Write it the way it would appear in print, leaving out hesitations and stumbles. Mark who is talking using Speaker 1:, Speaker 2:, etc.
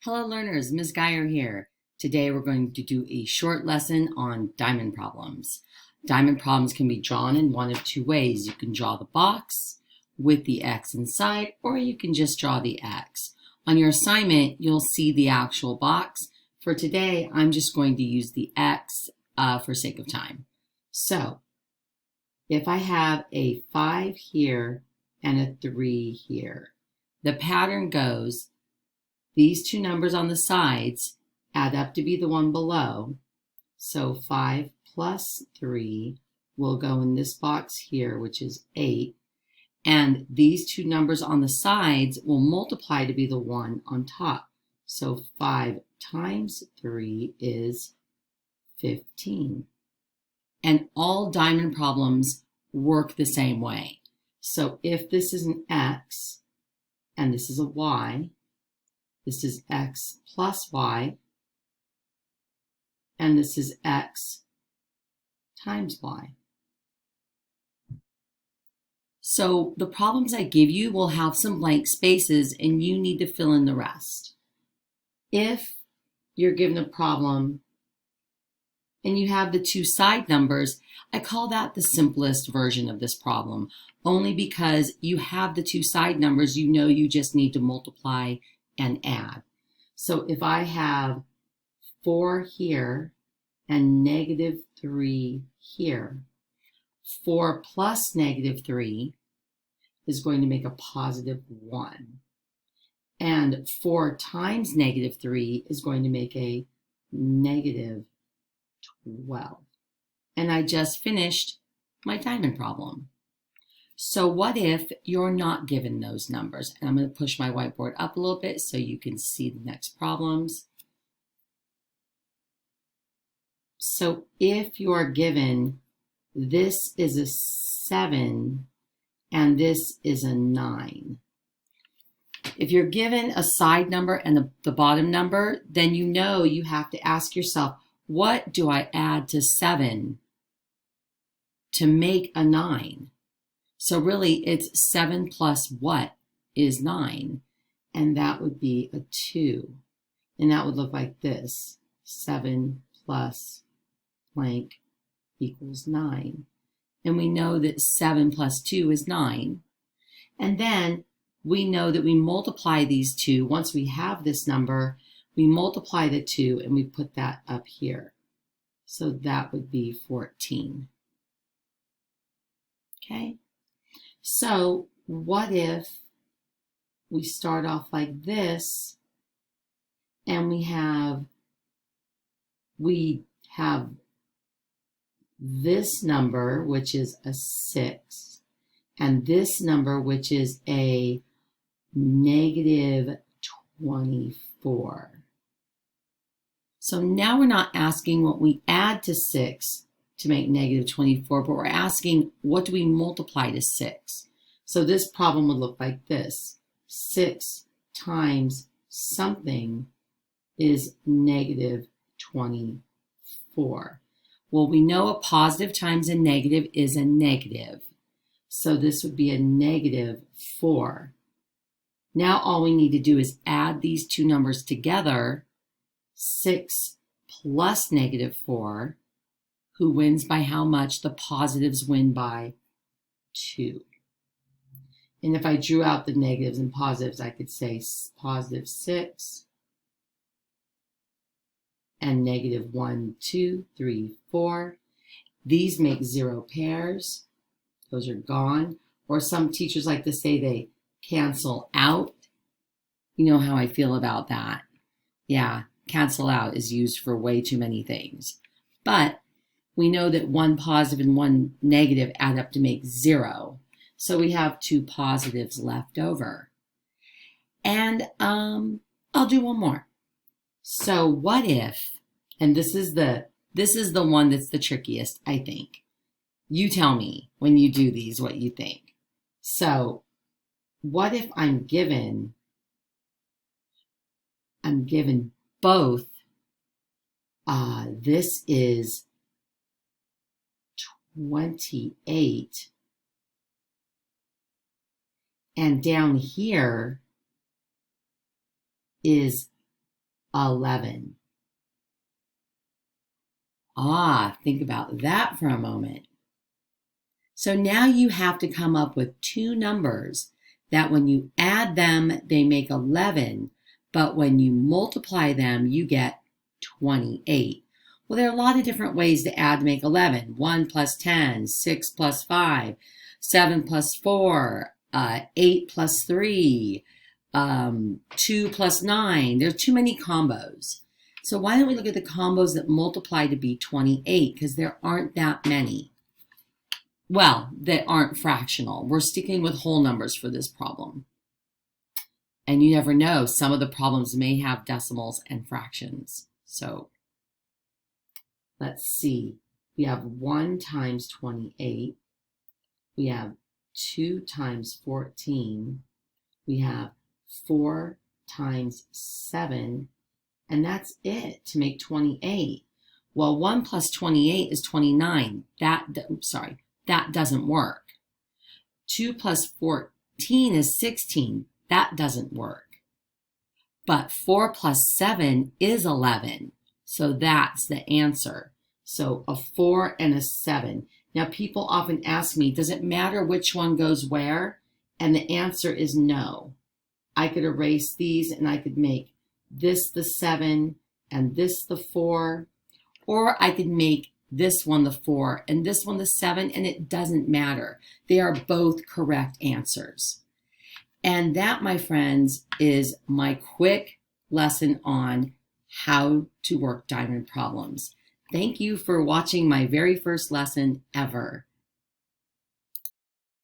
Speaker 1: Hello learners, Ms. Geyer here. Today we're going to do a short lesson on diamond problems. Diamond problems can be drawn in one of two ways. You can draw the box with the X inside, or you can just draw the X. On your assignment, you'll see the actual box. For today, I'm just going to use the X for sake of time. So, if I have a 5 here and a 3 here, the pattern goes these two numbers on the sides add up to be the one below. So 5 plus 3 will go in this box here, which is 8. And these two numbers on the sides will multiply to be the one on top. So 5 times 3 is 15. And all diamond problems work the same way. So if this is an X and this is a Y, this is X plus Y, and this is X times Y. So the problems I give you will have some blank spaces and you need to fill in the rest. If you're given a problem and you have the two side numbers, I call that the simplest version of this problem, only because you have the two side numbers, you know you just need to multiply and add. So if I have 4 here and -3 here, 4 plus -3 is going to make a +1. And 4 times -3 is going to make a -12. And I just finished my diamond problem. So what if you're not given those numbers? And I'm going to push my whiteboard up a little bit so you can see the next problems. So if you're given this is a 7 and this is a 9. If you're given a side number and the bottom number, then you know you have to ask yourself, what do I add to 7 to make a 9? So really it's 7 plus what is 9? And that would be a 2. And that would look like this. 7 plus blank equals 9. And we know that 7 plus 2 is 9. And then we know that we multiply these two. Once we have this number, we multiply the 2 and we put that up here. So that would be 14. Okay? So what if we start off like this and we have this number, which is a 6, and this number, which is a -24. So now we're not asking what we add to 6 to make -24, but we're asking what do we multiply to 6? So this problem would look like this. 6 times something is -24. Well, we know a positive times a negative is a negative. So this would be a -4. Now all we need to do is add these two numbers together. 6 plus -4. Who wins by how much? The positives win by 2. And if I drew out the negatives and positives, I could say +6 and -1, 2, 3, 4. These make 0 pairs. Those are gone. Or some teachers like to say they cancel out. You know how I feel about that. Yeah, cancel out is used for way too many things. But we know that one positive and one negative add up to make 0. So we have 2 positives left over. And I'll do one more. So what if, and this is the one that's the trickiest, I think. You tell me when you do these what you think. So what if I'm given both, this is 28, and down here is 11. Think about that for a moment. So now you have to come up with two numbers that when you add them, they make 11, but when you multiply them, you get 28. Well, there are a lot of different ways to add to make 11. 1 plus 10, 6 plus 5, 7 plus 4, 8 plus 3, 2 plus 9. There's too many combos. So why don't we look at the combos that multiply to be 28, because there aren't that many. Well, that aren't fractional. We're sticking with whole numbers for this problem. And you never know, some of the problems may have decimals and fractions. So let's see. We have 1 times 28. We have 2 times 14. We have 4 times 7. And that's it to make 28. Well, 1 plus 28 is 29. That doesn't work. 2 plus 14 is 16. That doesn't work. But 4 plus 7 is 11. So that's the answer. So a 4 and a 7. Now people often ask me, does it matter which one goes where? And the answer is no. I could erase these and I could make this the 7 and this the 4. Or I could make this one the 4 and this one the 7, and it doesn't matter. They are both correct answers. And that, my friends, is my quick lesson on how to work diamond problems. Thank you for watching my very first lesson ever.